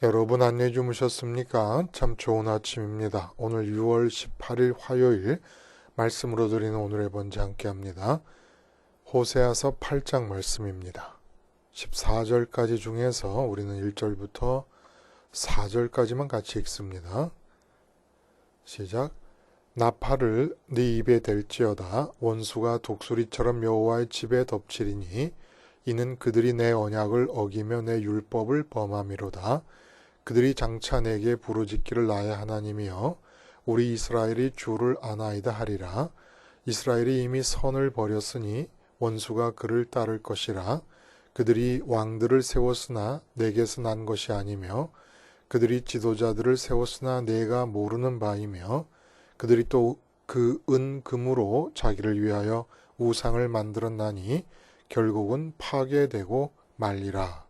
여러분 안녕히 주무셨습니까? 참 좋은 아침입니다. 오늘 6월 18일 화요일 말씀으로 드리는 오늘의 번제 함께 합니다. 호세아서 8장 말씀입니다. 14절까지 중에서 우리는 1절부터 4절까지만 같이 읽습니다. 시작. 나팔을 네 입에 댈지어다. 원수가 독수리처럼 여호와의 집에 덮치리니 이는 그들이 내 언약을 어기며 내 율법을 범함이로다. 그들이 장차 내게 부르짖기를 나의 하나님이여 우리 이스라엘이 주를 아나이다 하리라. 이스라엘이 이미 선을 버렸으니 원수가 그를 따를 것이라. 그들이 왕들을 세웠으나 내게서 난 것이 아니며 그들이 지도자들을 세웠으나 내가 모르는 바이며 그들이 또 그 금으로 자기를 위하여 우상을 만들었나니 결국은 파괴되고 말리라.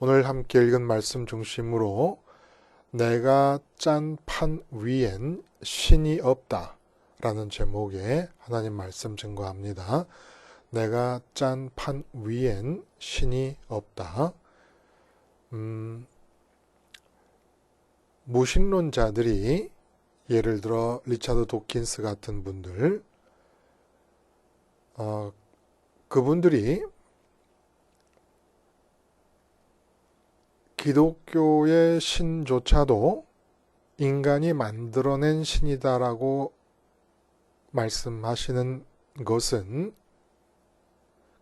오늘 함께 읽은 말씀 중심으로 내가 짠 판 위엔 신이 없다 라는 제목의 하나님 말씀 증거합니다. 내가 짠 판 위엔 신이 없다. 무신론자들이 예를 들어 리차드 도킨스 같은 분들 그분들이 기독교의 신조차도 인간이 만들어낸 신이다라고 말씀하시는 것은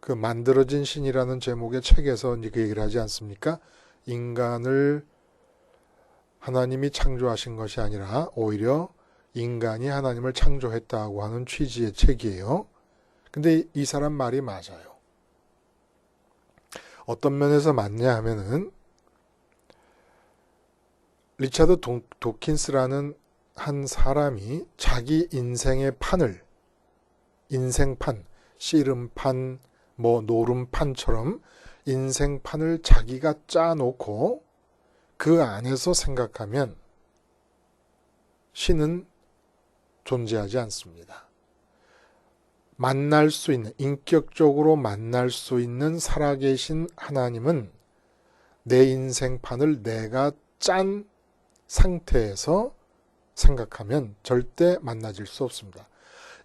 그 만들어진 신이라는 제목의 책에서 그 얘기를 하지 않습니까? 인간을 하나님이 창조하신 것이 아니라 오히려 인간이 하나님을 창조했다고 하는 취지의 책이에요. 근데 이 사람 말이 맞아요. 어떤 면에서 맞냐 하면은 리차드 도킨스라는 한 사람이 자기 인생의 판을 인생판, 씨름판, 노름판처럼 인생판을 자기가 짜놓고 그 안에서 생각하면 신은 존재하지 않습니다. 만날 수 있는, 인격적으로 만날 수 있는 살아계신 하나님은 내 인생판을 내가 짠 상태에서 생각하면 절대 만나질 수 없습니다.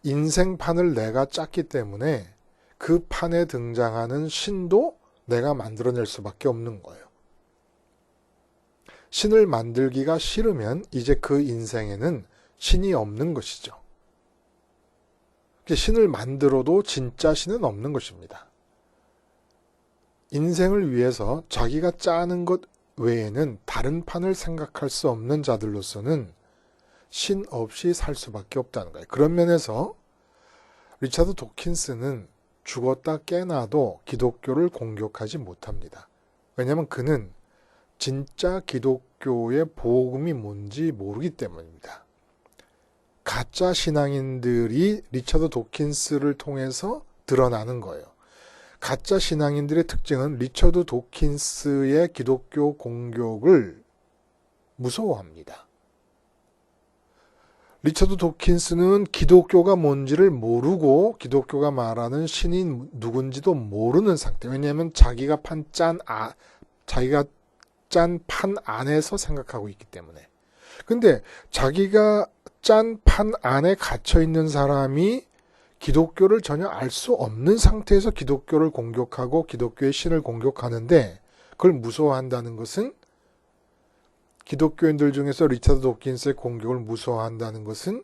인생판을 내가 짰기 때문에 그 판에 등장하는 신도 내가 만들어낼 수밖에 없는 거예요. 신을 만들기가 싫으면 이제 그 인생에는 신이 없는 것이죠. 신을 만들어도 진짜 신은 없는 것입니다. 인생을 위해서 자기가 짜는 것 외에는 다른 판을 생각할 수 없는 자들로서는 신 없이 살 수밖에 없다는 거예요. 그런 면에서 리차드 도킨스는 죽었다 깨나도 기독교를 공격하지 못합니다. 왜냐하면 그는 진짜 기독교의 복음이 뭔지 모르기 때문입니다. 가짜 신앙인들이 리차드 도킨스를 통해서 드러나는 거예요. 가짜 신앙인들의 특징은 리처드 도킨스의 기독교 공격을 무서워합니다. 리처드 도킨스는 기독교가 뭔지를 모르고 기독교가 말하는 신이 누군지도 모르는 상태. 왜냐하면 자기가 짠 판 안에서 생각하고 있기 때문에. 근데 자기가 짠 판 안에 갇혀 있는 사람이 기독교를 전혀 알 수 없는 상태에서 기독교를 공격하고 기독교의 신을 공격하는데 그걸 무서워한다는 것은 기독교인들 중에서 리차드 도킨스의 공격을 무서워한다는 것은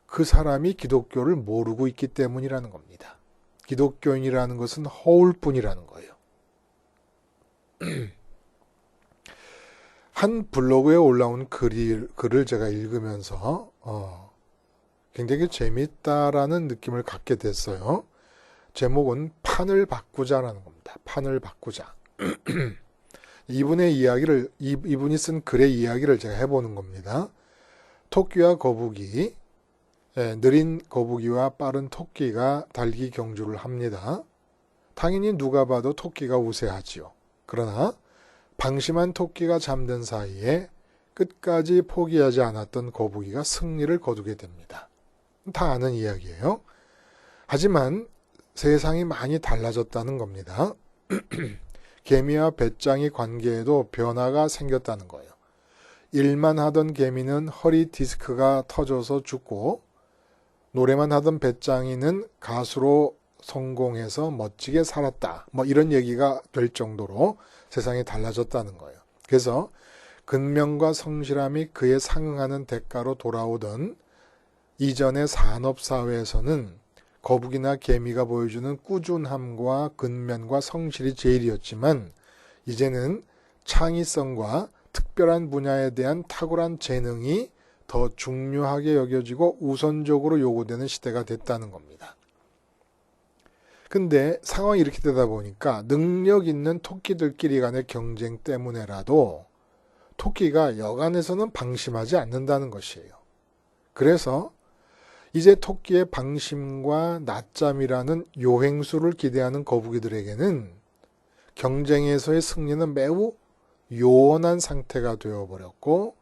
그 사람이 기독교를 모르고 있기 때문이라는 겁니다. 기독교인이라는 것은 허울뿐이라는 거예요. 한 블로그에 올라온 글을 제가 읽으면서 굉장히 재미있다라는 느낌을 갖게 됐어요. 제목은 판을 바꾸자라는 겁니다. 판을 바꾸자. 이분이 쓴 글의 이야기를 제가 해보는 겁니다. 토끼와 거북이, 느린 거북이와 빠른 토끼가 달기 경주를 합니다. 당연히 누가 봐도 토끼가 우세하지요. 그러나 방심한 토끼가 잠든 사이에 끝까지 포기하지 않았던 거북이가 승리를 거두게 됩니다. 다 아는 이야기예요. 하지만 세상이 많이 달라졌다는 겁니다. 개미와 배짱이 관계에도 변화가 생겼다는 거예요. 일만 하던 개미는 허리 디스크가 터져서 죽고 노래만 하던 배짱이는 가수로 성공해서 멋지게 살았다. 뭐 이런 얘기가 될 정도로 세상이 달라졌다는 거예요. 그래서 근면과 성실함이 그에 상응하는 대가로 돌아오던 이전의 산업사회에서는 거북이나 개미가 보여주는 꾸준함과 근면과 성실이 제일이었지만 이제는 창의성과 특별한 분야에 대한 탁월한 재능이 더 중요하게 여겨지고 우선적으로 요구되는 시대가 됐다는 겁니다. 근데 상황이 이렇게 되다 보니까 능력 있는 토끼들끼리 간의 경쟁 때문에라도 토끼가 여간에서는 방심하지 않는다는 것이에요. 그래서 이제 토끼의 방심과 낮잠이라는 요행수를 기대하는 거북이들에게는 경쟁에서의 승리는 매우 요원한 상태가 되어버렸고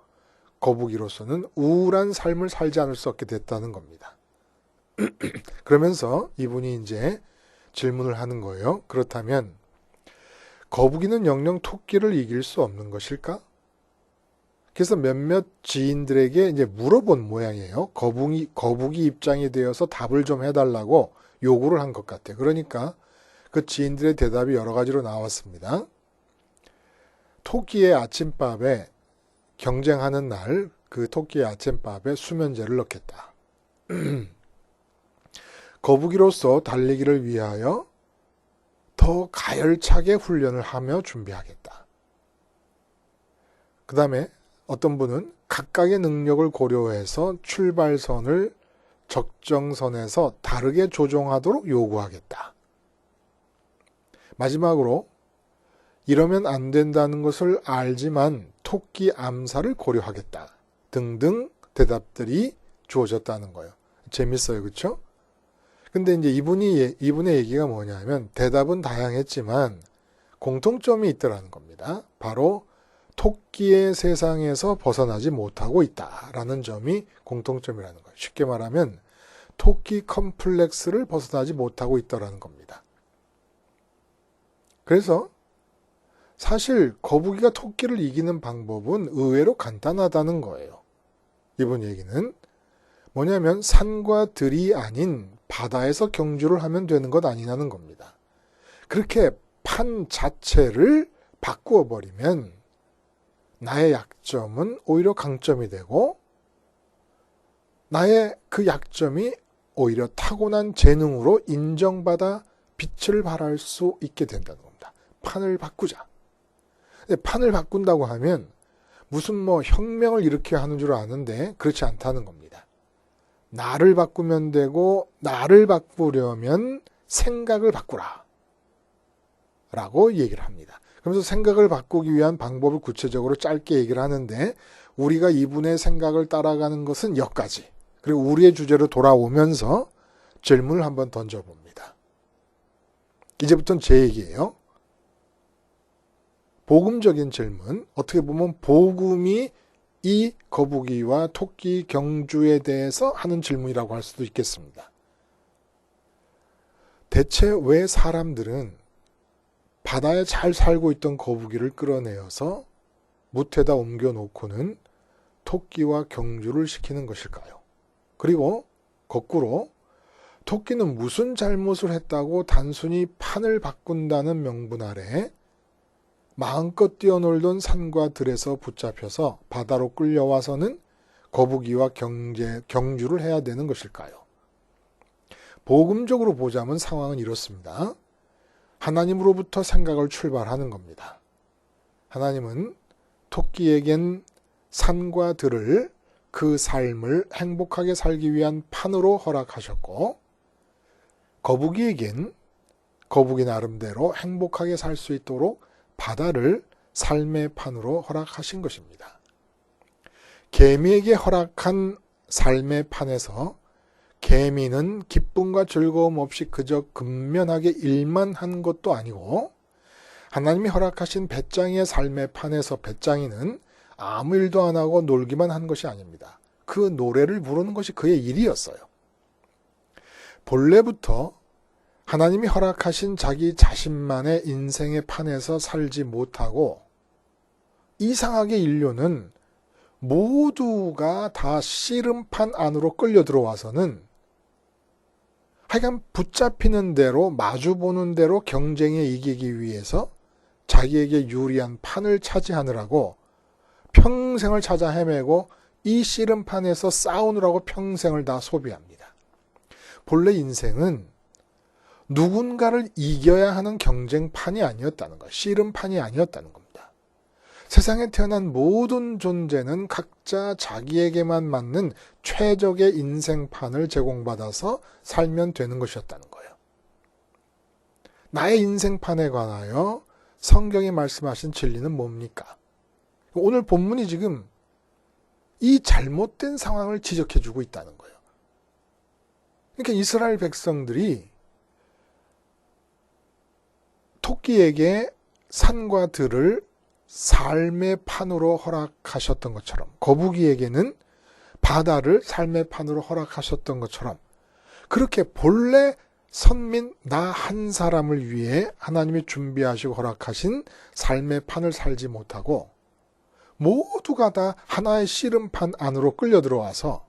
거북이로서는 우울한 삶을 살지 않을 수 없게 됐다는 겁니다. 그러면서 이분이 이제 질문을 하는 거예요. 그렇다면 거북이는 영영 토끼를 이길 수 없는 것일까? 그래서 몇몇 지인들에게 이제 물어본 모양이에요. 거북이 입장이 되어서 답을 좀 해달라고 요구를 한 것 같아요. 그러니까 그 지인들의 대답이 여러 가지로 나왔습니다. 토끼의 아침밥에 경쟁하는 날 그 토끼의 아침밥에 수면제를 넣겠다. 거북이로서 달리기를 위하여 더 가열차게 훈련을 하며 준비하겠다. 그 다음에 어떤 분은 각각의 능력을 고려해서 출발선을 적정선에서 다르게 조정하도록 요구하겠다. 마지막으로 이러면 안 된다는 것을 알지만 토끼 암살을 고려하겠다. 등등 대답들이 주어졌다는 거예요. 재밌어요. 그렇죠? 근데 이제 이분의 얘기가 뭐냐면 대답은 다양했지만 공통점이 있더라는 겁니다. 바로 토끼의 세상에서 벗어나지 못하고 있다라는 점이 공통점이라는 거예요. 쉽게 말하면 토끼 컴플렉스를 벗어나지 못하고 있다라는 겁니다. 그래서 사실 거북이가 토끼를 이기는 방법은 의외로 간단하다는 거예요. 이번 얘기는 뭐냐면 산과 들이 아닌 바다에서 경주를 하면 되는 것 아니냐는 겁니다. 그렇게 판 자체를 바꾸어 버리면 나의 약점은 오히려 강점이 되고 나의 그 약점이 오히려 타고난 재능으로 인정받아 빛을 발할 수 있게 된다는 겁니다. 판을 바꾸자. 근데 판을 바꾼다고 하면 무슨 혁명을 일으켜야 하는 줄 아는데 그렇지 않다는 겁니다. 나를 바꾸면 되고 나를 바꾸려면 생각을 바꾸라 라고 얘기를 합니다. 그러면서 생각을 바꾸기 위한 방법을 구체적으로 짧게 얘기를 하는데 우리가 이분의 생각을 따라가는 것은 여기까지. 그리고 우리의 주제로 돌아오면서 질문을 한번 던져봅니다. 이제부터는 제 얘기예요. 복음적인 질문, 어떻게 보면 복음이 이 거북이와 토끼 경주에 대해서 하는 질문이라고 할 수도 있겠습니다. 대체 왜 사람들은 바다에 잘 살고 있던 거북이를 끌어내어서 무태다 옮겨놓고는 토끼와 경주를 시키는 것일까요? 그리고 거꾸로 토끼는 무슨 잘못을 했다고 단순히 판을 바꾼다는 명분 아래 마음껏 뛰어놀던 산과 들에서 붙잡혀서 바다로 끌려와서는 거북이와 경주를 해야 되는 것일까요? 복음적으로 보자면 상황은 이렇습니다. 하나님으로부터 생각을 출발하는 겁니다. 하나님은 토끼에겐 산과 들을 그 삶을 행복하게 살기 위한 판으로 허락하셨고 거북이에겐 거북이 나름대로 행복하게 살 수 있도록 바다를 삶의 판으로 허락하신 것입니다. 개미에게 허락한 삶의 판에서 개미는 기쁨과 즐거움 없이 그저 근면하게 일만 한 것도 아니고 하나님이 허락하신 배짱이의 삶의 판에서 배짱이는 아무 일도 안 하고 놀기만 한 것이 아닙니다. 그 노래를 부르는 것이 그의 일이었어요. 본래부터 하나님이 허락하신 자기 자신만의 인생의 판에서 살지 못하고 이상하게 인류는 모두가 다 씨름판 안으로 끌려 들어와서는 하여간 붙잡히는 대로 마주보는 대로 경쟁에 이기기 위해서 자기에게 유리한 판을 차지하느라고 평생을 찾아 헤매고 이 씨름판에서 싸우느라고 평생을 다 소비합니다. 본래 인생은 누군가를 이겨야 하는 경쟁판이 아니었다는 것, 씨름판이 아니었다는 겁니다. 세상에 태어난 모든 존재는 각자 자기에게만 맞는 최적의 인생판을 제공받아서 살면 되는 것이었다는 거예요. 나의 인생판에 관하여 성경이 말씀하신 진리는 뭡니까? 오늘 본문이 지금 이 잘못된 상황을 지적해주고 있다는 거예요. 그러니까 이스라엘 백성들이 토끼에게 산과 들을 삶의 판으로 허락하셨던 것처럼, 거북이에게는 바다를 삶의 판으로 허락하셨던 것처럼, 그렇게 본래 선민 나 한 사람을 위해 하나님이 준비하시고 허락하신 삶의 판을 살지 못하고 모두가 다 하나의 씨름판 안으로 끌려 들어와서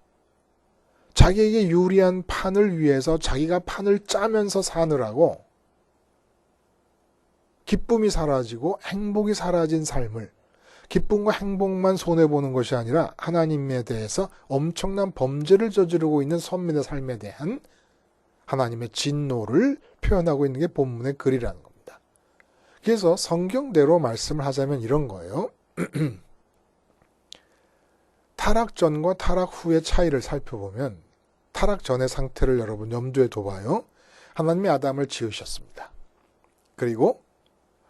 자기에게 유리한 판을 위해서 자기가 판을 짜면서 사느라고 기쁨이 사라지고 행복이 사라진 삶을, 기쁨과 행복만 손해보는 것이 아니라 하나님에 대해서 엄청난 범죄를 저지르고 있는 선민의 삶에 대한 하나님의 진노를 표현하고 있는 게 본문의 글이라는 겁니다. 그래서 성경대로 말씀을 하자면 이런 거예요. 타락 전과 타락 후의 차이를 살펴보면 타락 전의 상태를 여러분 염두에 둬봐요. 하나님이 아담을 지으셨습니다. 그리고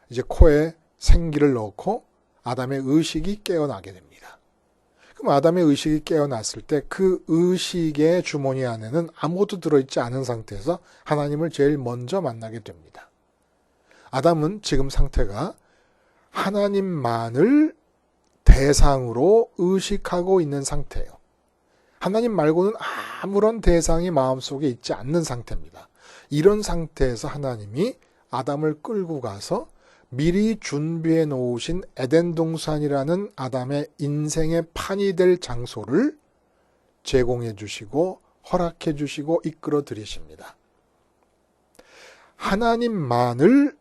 이제 코에 생기를 넣고 아담의 의식이 깨어나게 됩니다. 그럼 아담의 의식이 깨어났을 때 그 의식의 주머니 안에는 아무것도 들어있지 않은 상태에서 하나님을 제일 먼저 만나게 됩니다. 아담은 지금 상태가 하나님만을 대상으로 의식하고 있는 상태예요. 하나님 말고는 아무런 대상이 마음속에 있지 않는 상태입니다. 이런 상태에서 하나님이 아담을 끌고 가서 미리 준비해 놓으신 에덴 동산이라는 아담의 인생의 판이 될 장소를 제공해 주시고 허락해 주시고 이끌어 들이십니다. 하나님만을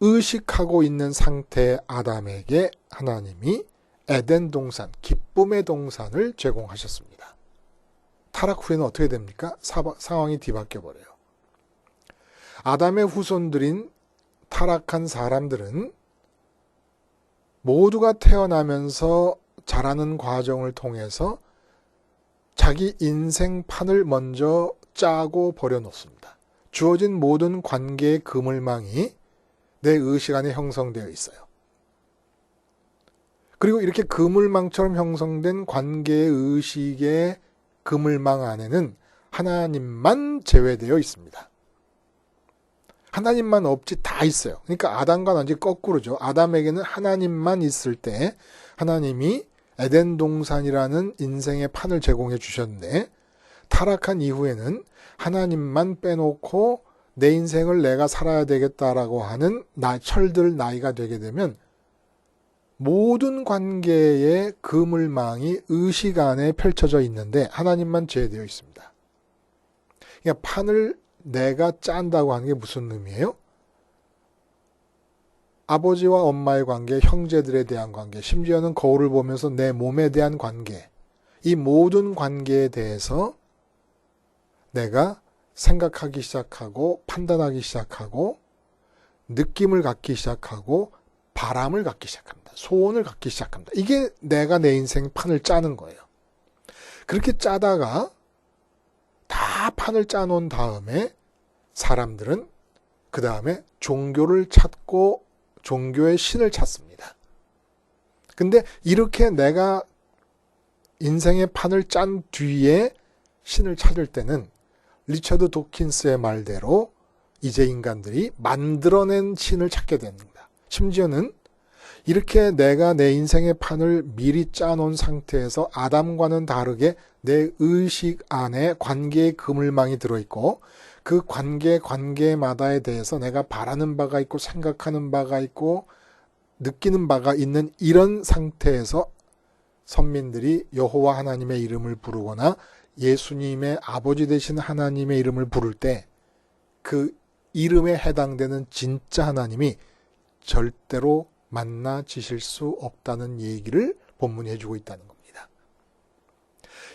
의식하고 있는 상태의 아담에게 하나님이 에덴 동산, 기쁨의 동산을 제공하셨습니다. 타락 후에는 어떻게 됩니까? 상황이 뒤바뀌어 버려요. 아담의 후손들인 타락한 사람들은 모두가 태어나면서 자라는 과정을 통해서 자기 인생판을 먼저 짜고 버려놓습니다. 주어진 모든 관계의 그물망이 내 의식 안에 형성되어 있어요. 그리고 이렇게 그물망처럼 형성된 관계의 의식의 그물망 안에는 하나님만 제외되어 있습니다. 하나님만 없지 다 있어요. 그러니까 아담과 완전히 거꾸로죠. 아담에게는 하나님만 있을 때 하나님이 에덴 동산이라는 인생의 판을 제공해 주셨는데 타락한 이후에는 하나님만 빼놓고 내 인생을 내가 살아야 되겠다라고 하는 철들 나이가 되게 되면 모든 관계의 그물망이 의식 안에 펼쳐져 있는데 하나님만 제외되어 있습니다. 그러니까 판을 내가 짠다고 하는 게 무슨 의미예요? 아버지와 엄마의 관계, 형제들에 대한 관계, 심지어는 거울을 보면서 내 몸에 대한 관계, 이 모든 관계에 대해서 내가 생각하기 시작하고 판단하기 시작하고 느낌을 갖기 시작하고 바람을 갖기 시작합니다. 소원을 갖기 시작합니다. 이게 내가 내 인생 판을 짜는 거예요. 그렇게 짜다가 다 판을 짜놓은 다음에 사람들은 그 다음에 종교를 찾고 종교의 신을 찾습니다. 근데 이렇게 내가 인생의 판을 짠 뒤에 신을 찾을 때는 리처드 도킨스의 말대로 이제 인간들이 만들어낸 신을 찾게 됩니다. 심지어는 이렇게 내가 내 인생의 판을 미리 짜놓은 상태에서 아담과는 다르게 내 의식 안에 관계의 그물망이 들어있고 그 관계마다에 대해서 내가 바라는 바가 있고 생각하는 바가 있고 느끼는 바가 있는 이런 상태에서 선민들이 여호와 하나님의 이름을 부르거나 예수님의 아버지 되신 하나님의 이름을 부를 때 그 이름에 해당되는 진짜 하나님이 절대로 만나지실 수 없다는 얘기를 본문이 해주고 있다는 겁니다.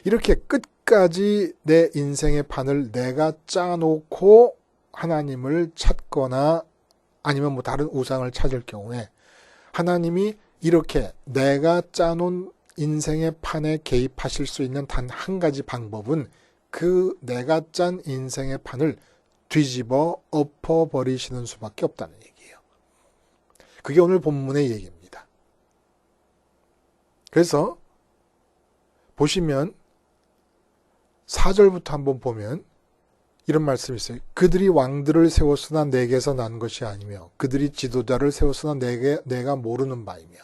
이렇게 끝까지 내 인생의 판을 내가 짜놓고 하나님을 찾거나 아니면 뭐 다른 우상을 찾을 경우에 하나님이 이렇게 내가 짜놓은 인생의 판에 개입하실 수 있는 단 한 가지 방법은 그 내가 짠 인생의 판을 뒤집어 엎어버리시는 수밖에 없다는 얘기예요. 그게 오늘 본문의 얘기입니다. 그래서 보시면 4절부터 한번 보면 이런 말씀이 있어요. 그들이 왕들을 세웠으나 내게서 난 것이 아니며 그들이 지도자를 세웠으나 내가 모르는 바이며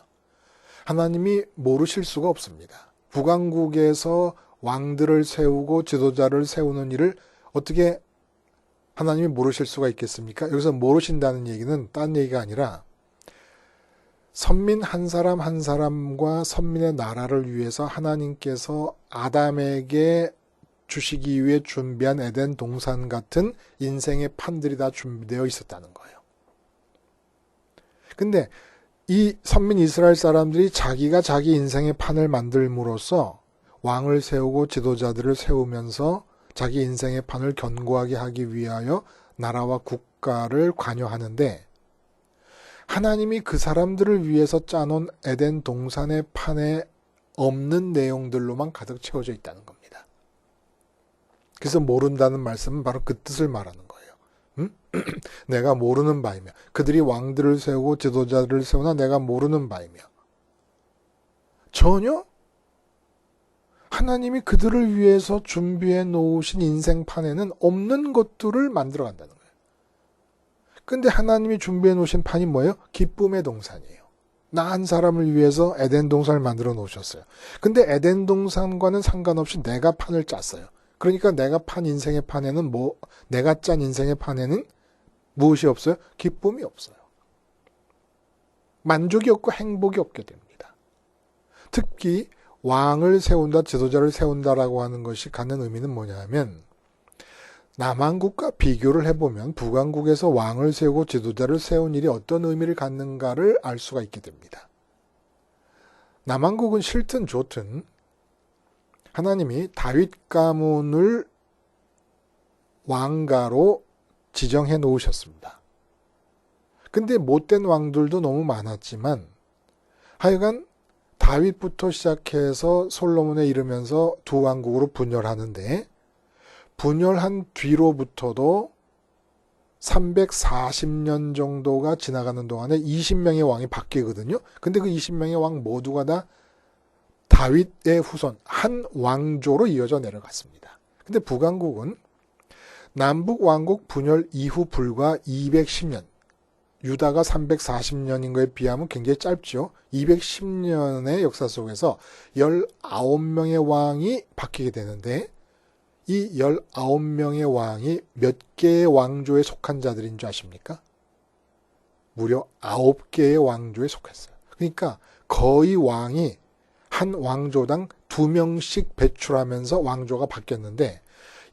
하나님이 모르실 수가 없습니다. 북왕국에서 왕들을 세우고 지도자를 세우는 일을 어떻게 하나님이 모르실 수가 있겠습니까? 여기서 모르신다는 얘기는 딴 얘기가 아니라 선민 한 사람 한 사람과 선민의 나라를 위해서 하나님께서 아담에게 주시기 위해 준비한 에덴 동산 같은 인생의 판들이 다 준비되어 있었다는 거예요. 근데 이 선민 이스라엘 사람들이 자기가 자기 인생의 판을 만들므로써 왕을 세우고 지도자들을 세우면서 자기 인생의 판을 견고하게 하기 위하여 나라와 국가를 관여하는데 하나님이 그 사람들을 위해서 짜놓은 에덴 동산의 판에 없는 내용들로만 가득 채워져 있다는 겁니다. 그래서 모른다는 말씀은 바로 그 뜻을 말하는 거예요. 내가 모르는 바이며 그들이 왕들을 세우고 지도자들을 세우나 내가 모르는 바이며 전혀 하나님이 그들을 위해서 준비해 놓으신 인생판에는 없는 것들을 만들어 간다는 거예요. 근데 하나님이 준비해 놓으신 판이 뭐예요? 기쁨의 동산이에요. 나 한 사람을 위해서 에덴 동산을 만들어 놓으셨어요. 근데 에덴 동산과는 상관없이 내가 판을 짰어요. 그러니까 내가 판 인생의 판에는 내가 짠 인생의 판에는 무엇이 없어요? 기쁨이 없어요. 만족이 없고 행복이 없게 됩니다. 특히 왕을 세운다, 지도자를 세운다라고 하는 것이 갖는 의미는 뭐냐 하면 남한국과 비교를 해보면 북한국에서 왕을 세우고 지도자를 세운 일이 어떤 의미를 갖는가를 알 수가 있게 됩니다. 남한국은 싫든 좋든 하나님이 다윗 가문을 왕가로 지정해 놓으셨습니다. 근데 못된 왕들도 너무 많았지만 하여간 다윗부터 시작해서 솔로몬에 이르면서 두 왕국으로 분열하는데 분열한 뒤로부터도 340년 정도가 지나가는 동안에 20명의 왕이 바뀌거든요. 근데 그 20명의 왕 모두가 다 다윗의 후손, 한 왕조로 이어져 내려갔습니다. 근데 북왕국은 남북 왕국 분열 이후 불과 210년, 유다가 340년인 거에 비하면 굉장히 짧죠. 210년의 역사 속에서 19명의 왕이 바뀌게 되는데 이 19명의 왕이 몇 개의 왕조에 속한 자들인 줄 아십니까? 무려 9개의 왕조에 속했어요. 그러니까 거의 왕이 한 왕조당 2명씩 배출하면서 왕조가 바뀌었는데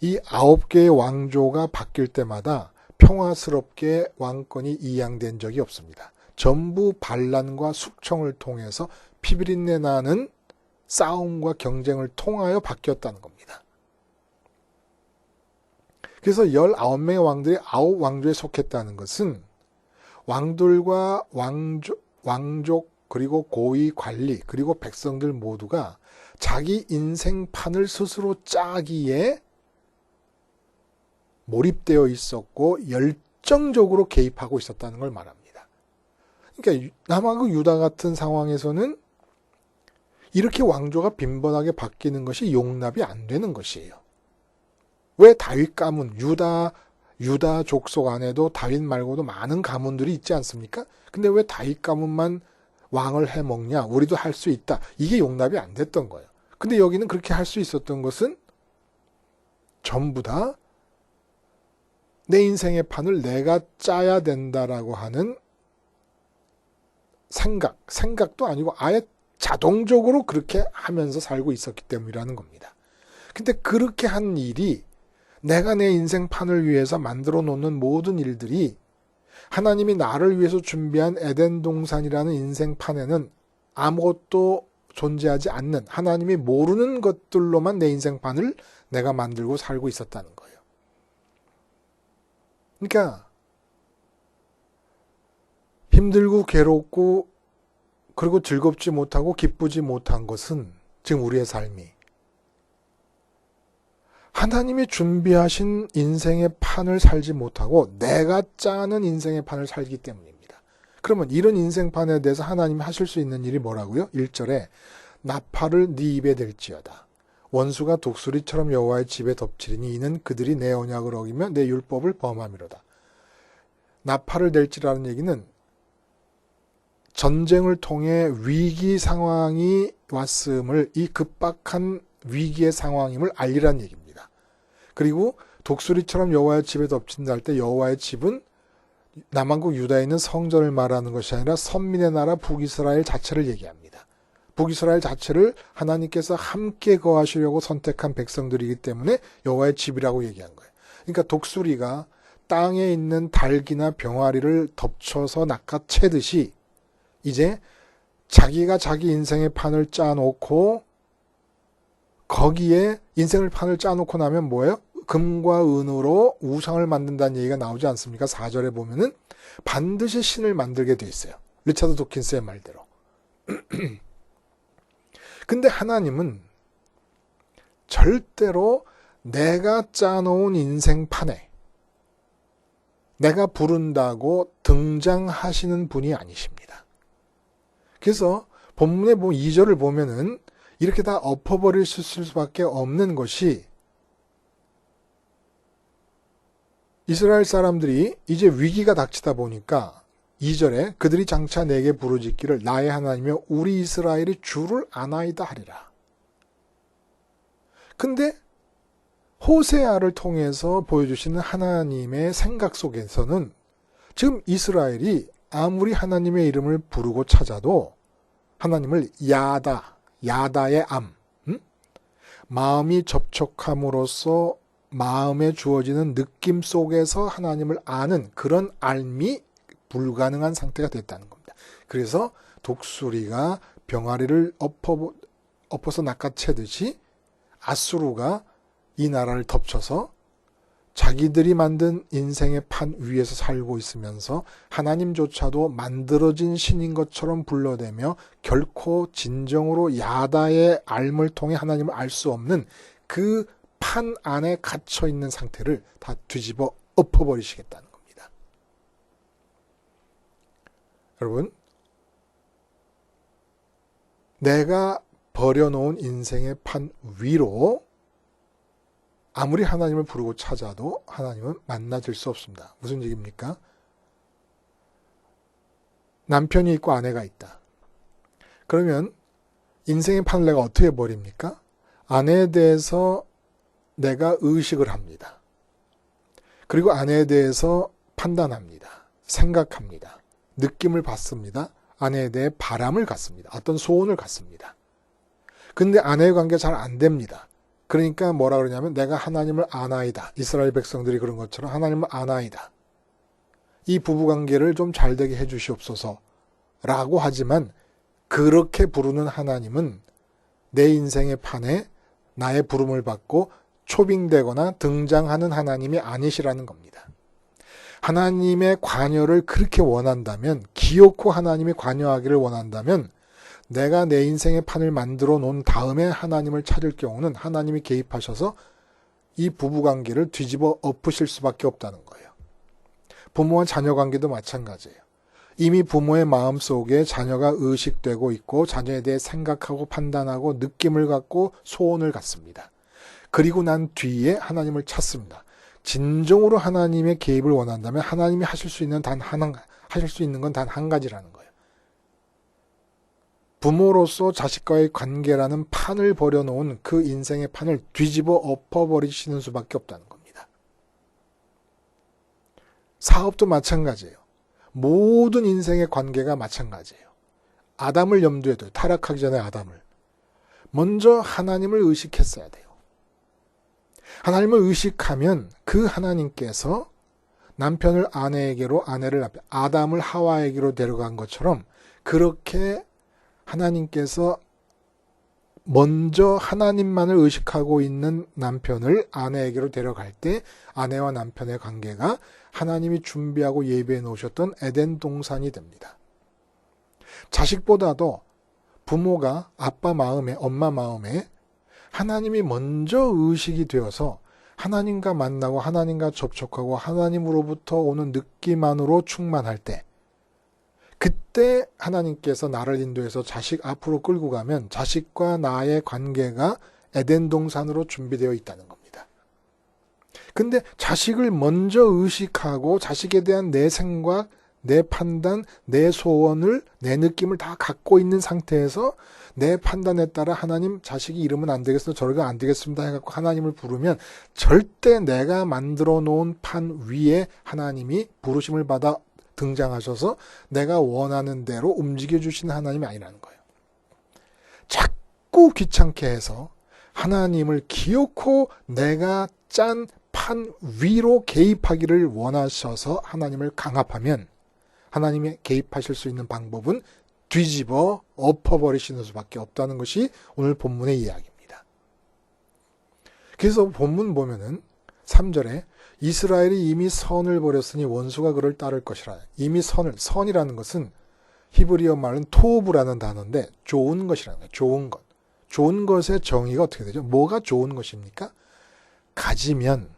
이 9개의 왕조가 바뀔 때마다 평화스럽게 왕권이 이양된 적이 없습니다. 전부 반란과 숙청을 통해서 피비린내 나는 싸움과 경쟁을 통하여 바뀌었다는 겁니다. 그래서 19명의 왕들이 9왕조에 속했다는 것은 왕들과 왕족 그리고 고위 관리 그리고 백성들 모두가 자기 인생판을 스스로 짜기에 몰입되어 있었고 열정적으로 개입하고 있었다는 걸 말합니다. 그러니까 남한국 유다 같은 상황에서는 이렇게 왕조가 빈번하게 바뀌는 것이 용납이 안 되는 것이에요. 왜 다윗 가문, 유다 족속 안에도 다윗 말고도 많은 가문들이 있지 않습니까? 근데 왜 다윗 가문만 왕을 해먹냐? 우리도 할 수 있다. 이게 용납이 안 됐던 거예요. 근데 여기는 그렇게 할 수 있었던 것은 전부 다 내 인생의 판을 내가 짜야 된다라고 하는 생각도 아니고 아예 자동적으로 그렇게 하면서 살고 있었기 때문이라는 겁니다. 근데 그렇게 한 일이 내가 내 인생 판을 위해서 만들어 놓는 모든 일들이 하나님이 나를 위해서 준비한 에덴 동산이라는 인생 판에는 아무것도 존재하지 않는 하나님이 모르는 것들로만 내 인생 판을 내가 만들고 살고 있었다는 거예요. 그러니까 힘들고 괴롭고 그리고 즐겁지 못하고 기쁘지 못한 것은 지금 우리의 삶이 하나님이 준비하신 인생의 판을 살지 못하고 내가 짜는 인생의 판을 살기 때문입니다. 그러면 이런 인생판에 대해서 하나님이 하실 수 있는 일이 뭐라고요? 1절에 나팔을 네 입에 댈지어다. 원수가 독수리처럼 여호와의 집에 덮치리니 이는 그들이 내 언약을 어기며 내 율법을 범함이로다. 나팔을 댈지라는 얘기는 전쟁을 통해 위기 상황이 왔음을 이 급박한 위기의 상황임을 알리라는 얘기입니다. 그리고 독수리처럼 여호와의 집에 덮친다 할 때 여호와의 집은 남한국 유다에 있는 성전을 말하는 것이 아니라 선민의 나라 북이스라엘 자체를 얘기합니다. 북이스라엘 자체를 하나님께서 함께 거하시려고 선택한 백성들이기 때문에 여호와의 집이라고 얘기한 거예요. 그러니까 독수리가 땅에 있는 닭이나 병아리를 덮쳐서 낚아채듯이 이제 자기가 자기 인생의 판을 짜놓고 거기에 인생의 판을 짜놓고 나면 뭐예요? 금과 은으로 우상을 만든다는 얘기가 나오지 않습니까? 4절에 보면은 반드시 신을 만들게 돼 있어요. 리차드 도킨스의 말대로. 근데 하나님은 절대로 내가 짜놓은 인생판에 내가 부른다고 등장하시는 분이 아니십니다. 그래서 본문에 보면 2절을 보면은 이렇게 다 엎어버릴 수밖에 없는 것이 이스라엘 사람들이 이제 위기가 닥치다 보니까 2절에 그들이 장차 내게 부르짖기를 나의 하나님이여 우리 이스라엘이 주를 아나이다 하리라. 근데 호세아를 통해서 보여주시는 하나님의 생각 속에서는 지금 이스라엘이 아무리 하나님의 이름을 부르고 찾아도 하나님을 야다의 암, 마음이 접촉함으로써 마음에 주어지는 느낌 속에서 하나님을 아는 그런 알미 불가능한 상태가 됐다는 겁니다. 그래서 독수리가 병아리를 엎어서 낚아채듯이 아수르가 이 나라를 덮쳐서 자기들이 만든 인생의 판 위에서 살고 있으면서 하나님조차도 만들어진 신인 것처럼 불러대며 결코 진정으로 야다의 알을 통해 하나님을 알 수 없는 그 판 안에 갇혀 있는 상태를 다 뒤집어 엎어버리시겠다는 겁니다. 여러분, 내가 버려놓은 인생의 판 위로 아무리 하나님을 부르고 찾아도 하나님은 만나질 수 없습니다. 무슨 얘기입니까? 남편이 있고 아내가 있다. 그러면 인생의 판을 내가 어떻게 버립니까? 아내에 대해서 내가 의식을 합니다. 그리고 아내에 대해서 판단합니다. 생각합니다. 느낌을 받습니다. 아내에 대해 바람을 갖습니다. 어떤 소원을 갖습니다. 근데 아내의 관계가 잘 안 됩니다. 그러니까 뭐라 그러냐면 내가 하나님을 아나이다. 이스라엘 백성들이 그런 것처럼 하나님을 아나이다. 이 부부관계를 좀 잘되게 해주시옵소서 라고 하지만 그렇게 부르는 하나님은 내 인생의 판에 나의 부름을 받고 초빙되거나 등장하는 하나님이 아니시라는 겁니다. 하나님의 관여를 그렇게 원한다면, 기어코 하나님이 관여하기를 원한다면 내가 내 인생의 판을 만들어 놓은 다음에 하나님을 찾을 경우는 하나님이 개입하셔서 이 부부관계를 뒤집어 엎으실 수밖에 없다는 거예요. 부모와 자녀 관계도 마찬가지예요. 이미 부모의 마음속에 자녀가 의식되고 있고 자녀에 대해 생각하고 판단하고 느낌을 갖고 소원을 갖습니다. 그리고 난 뒤에 하나님을 찾습니다. 진정으로 하나님의 개입을 원한다면 하나님이 하실 수 있는 건 단 한 가지라는 거예요. 부모로서 자식과의 관계라는 판을 버려놓은 그 인생의 판을 뒤집어 엎어버리시는 수밖에 없다는 겁니다. 사업도 마찬가지예요. 모든 인생의 관계가 마찬가지예요. 아담을 염두에 둬요. 타락하기 전에 아담을. 먼저 하나님을 의식했어야 돼요. 하나님을 의식하면 그 하나님께서 남편을 아내에게로, 아내를 아담을 하와에게로 데려간 것처럼 그렇게 하나님께서 먼저 하나님만을 의식하고 있는 남편을 아내에게로 데려갈 때 아내와 남편의 관계가 하나님이 준비하고 예비해 놓으셨던 에덴 동산이 됩니다. 자식보다도 부모가 아빠 마음에, 엄마 마음에 하나님이 먼저 의식이 되어서 하나님과 만나고 하나님과 접촉하고 하나님으로부터 오는 느낌만으로 충만할 때, 그때 하나님께서 나를 인도해서 자식 앞으로 끌고 가면 자식과 나의 관계가 에덴 동산으로 준비되어 있다는 겁니다. 근데 자식을 먼저 의식하고 자식에 대한 내 생각, 내 판단, 내 소원을, 내 느낌을 다 갖고 있는 상태에서 내 판단에 따라 하나님, 자식이 이러면 안 되겠어, 저러면 안 되겠습니다 해갖고 하나님을 부르면 절대 내가 만들어 놓은 판 위에 하나님이 부르심을 받아 등장하셔서 내가 원하는 대로 움직여 주시는 하나님이 아니라는 거예요. 자꾸 귀찮게 해서 하나님을 기어코 내가 짠 판 위로 개입하기를 원하셔서 하나님을 강압하면 하나님이 개입하실 수 있는 방법은 뒤집어 엎어버리시는 수밖에 없다는 것이 오늘 본문의 이야기입니다. 그래서 본문 보면은 3절에 이스라엘이 이미 선을 버렸으니 원수가 그를 따를 것이라. 이미 선이라는 것은 히브리어 말은 토브라는 단어인데 좋은 것이라는 거예요. 좋은 것. 좋은 것의 정의가 어떻게 되죠? 뭐가 좋은 것입니까? 가지면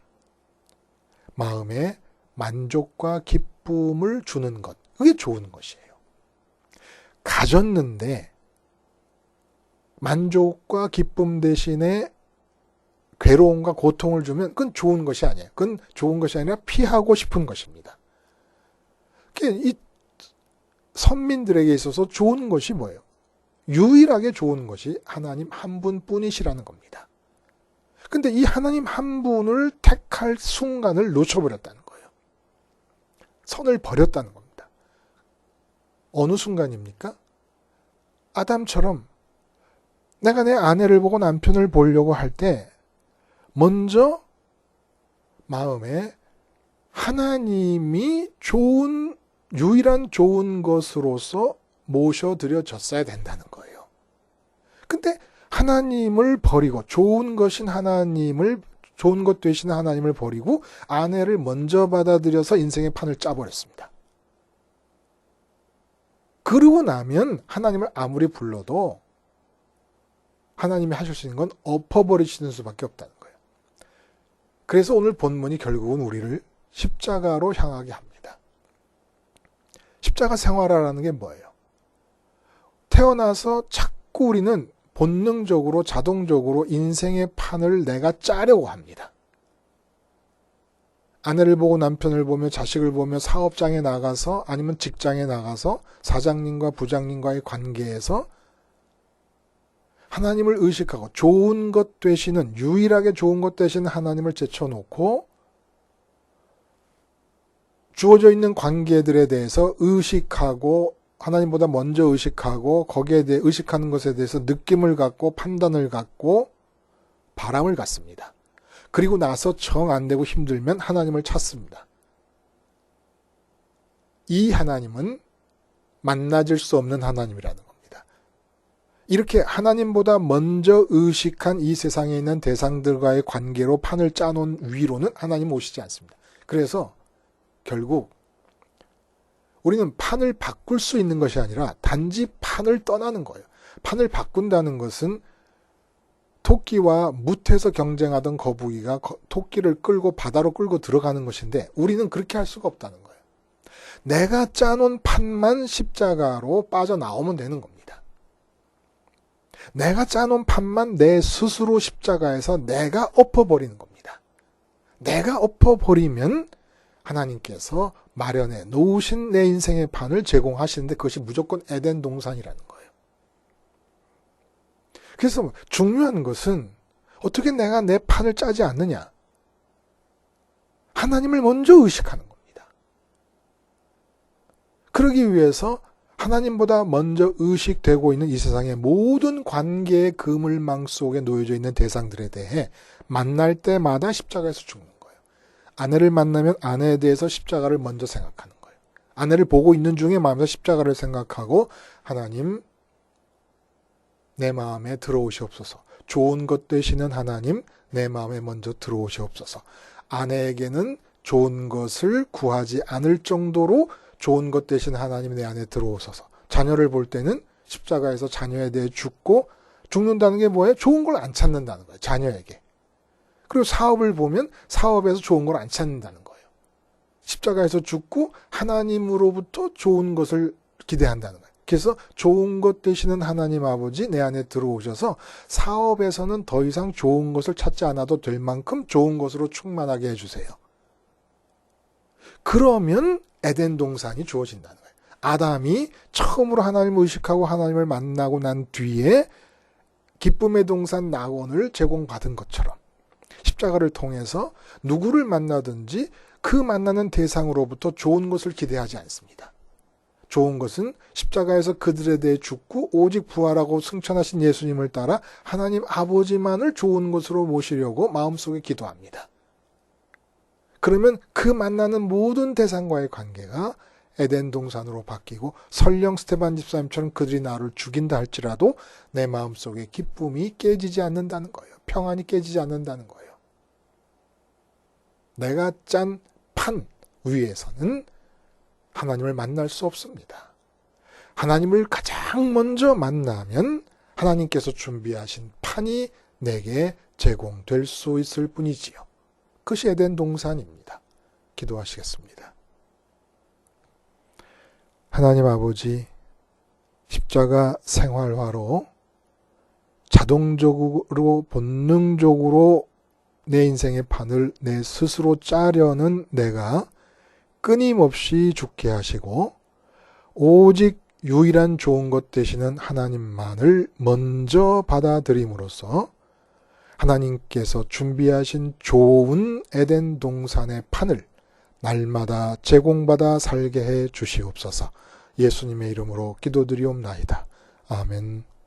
마음에 만족과 기쁨을 주는 것. 그게 좋은 것이에요. 가졌는데 만족과 기쁨 대신에 괴로움과 고통을 주면 그건 좋은 것이 아니에요. 그건 좋은 것이 아니라 피하고 싶은 것입니다. 이 선민들에게 있어서 좋은 것이 뭐예요? 유일하게 좋은 것이 하나님 한 분뿐이시라는 겁니다. 근데 이 하나님 한 분을 택할 순간을 놓쳐버렸다는 거예요. 선을 버렸다는 겁니다. 어느 순간입니까? 아담처럼 내가 내 아내를 보고 남편을 보려고 할 때 먼저 마음에 하나님이 유일한 좋은 것으로서 모셔드려졌어야 된다는 거예요. 근데 하나님을 버리고 좋은 것 되신 하나님을 버리고 아내를 먼저 받아들여서 인생의 판을 짜버렸습니다. 그러고 나면 하나님을 아무리 불러도 하나님이 하실 수 있는 건 엎어버리시는 수밖에 없다는 거예요. 그래서 오늘 본문이 결국은 우리를 십자가로 향하게 합니다. 십자가 생활화라는 게 뭐예요? 태어나서 자꾸 우리는 본능적으로 자동적으로 인생의 판을 내가 짜려고 합니다. 아내를 보고 남편을 보며 자식을 보며 사업장에 나가서 아니면 직장에 나가서 사장님과 부장님과의 관계에서 하나님을 의식하고 좋은 것 되시는, 유일하게 좋은 것 되시는 하나님을 제쳐놓고 주어져 있는 관계들에 대해서 의식하고 하나님보다 먼저 의식하고 거기에 대해 의식하는 것에 대해서 느낌을 갖고 판단을 갖고 바람을 갖습니다. 그리고 나서 정 안 되고 힘들면 하나님을 찾습니다. 이 하나님은 만나질 수 없는 하나님이라는 겁니다. 이렇게 하나님보다 먼저 의식한 이 세상에 있는 대상들과의 관계로 판을 짜놓은 위로는 하나님 오시지 않습니다. 그래서 결국 우리는 판을 바꿀 수 있는 것이 아니라 단지 판을 떠나는 거예요. 판을 바꾼다는 것은 토끼와 뭇에서 경쟁하던 거북이가 토끼를 끌고 바다로 끌고 들어가는 것인데 우리는 그렇게 할 수가 없다는 거예요. 내가 짜놓은 판만 십자가로 빠져나오면 되는 겁니다. 내가 짜놓은 판만 내 스스로 십자가에서 내가 엎어버리는 겁니다. 내가 엎어버리면 하나님께서 마련해 놓으신 내 인생의 판을 제공하시는데 그것이 무조건 에덴 동산이라는 거예요. 그래서 중요한 것은 어떻게 내가 내 판을 짜지 않느냐. 하나님을 먼저 의식하는 겁니다. 그러기 위해서 하나님보다 먼저 의식되고 있는 이 세상의 모든 관계의 그물망 속에 놓여져 있는 대상들에 대해 만날 때마다 십자가에서 죽는 거예요. 아내를 만나면 아내에 대해서 십자가를 먼저 생각하는 거예요. 아내를 보고 있는 중에 마음에서 십자가를 생각하고 하나님 내 마음에 들어오시옵소서. 좋은 것 되시는 하나님 내 마음에 먼저 들어오시옵소서. 아내에게는 좋은 것을 구하지 않을 정도로 좋은 것 되신 하나님 내 안에 들어오소서. 자녀를 볼 때는 십자가에서 자녀에 대해 죽는다는 게 뭐예요? 좋은 걸 안 찾는다는 거예요. 자녀에게. 그리고 사업을 보면 사업에서 좋은 걸 안 찾는다는 거예요. 십자가에서 죽고 하나님으로부터 좋은 것을 기대한다는 거예요. 그래서 좋은 것 되시는 하나님 아버지 내 안에 들어오셔서 사업에서는 더 이상 좋은 것을 찾지 않아도 될 만큼 좋은 것으로 충만하게 해주세요. 그러면 에덴 동산이 주어진다는 거예요. 아담이 처음으로 하나님을 의식하고 하나님을 만나고 난 뒤에 기쁨의 동산 낙원을 제공받은 것처럼 십자가를 통해서 누구를 만나든지 그 만나는 대상으로부터 좋은 것을 기대하지 않습니다. 좋은 것은 십자가에서 그들에 대해 죽고 오직 부활하고 승천하신 예수님을 따라 하나님 아버지만을 좋은 것으로 모시려고 마음속에 기도합니다. 그러면 그 만나는 모든 대상과의 관계가 에덴 동산으로 바뀌고 설령 스데반 집사님처럼 그들이 나를 죽인다 할지라도 내 마음속에 기쁨이 깨지지 않는다는 거예요. 평안이 깨지지 않는다는 거예요. 내가 짠 판 위에서는 하나님을 만날 수 없습니다. 하나님을 가장 먼저 만나면 하나님께서 준비하신 판이 내게 제공될 수 있을 뿐이지요. 그것이 에덴 동산입니다. 기도하시겠습니다. 하나님 아버지, 십자가 생활화로 자동적으로 본능적으로 내 인생의 판을 내 스스로 짜려는 내가 끊임없이 죽게 하시고 오직 유일한 좋은 것 되시는 하나님만을 먼저 받아들임으로써 하나님께서 준비하신 좋은 에덴 동산의 판을 날마다 제공받아 살게 해 주시옵소서. 예수님의 이름으로 기도드리옵나이다. 아멘.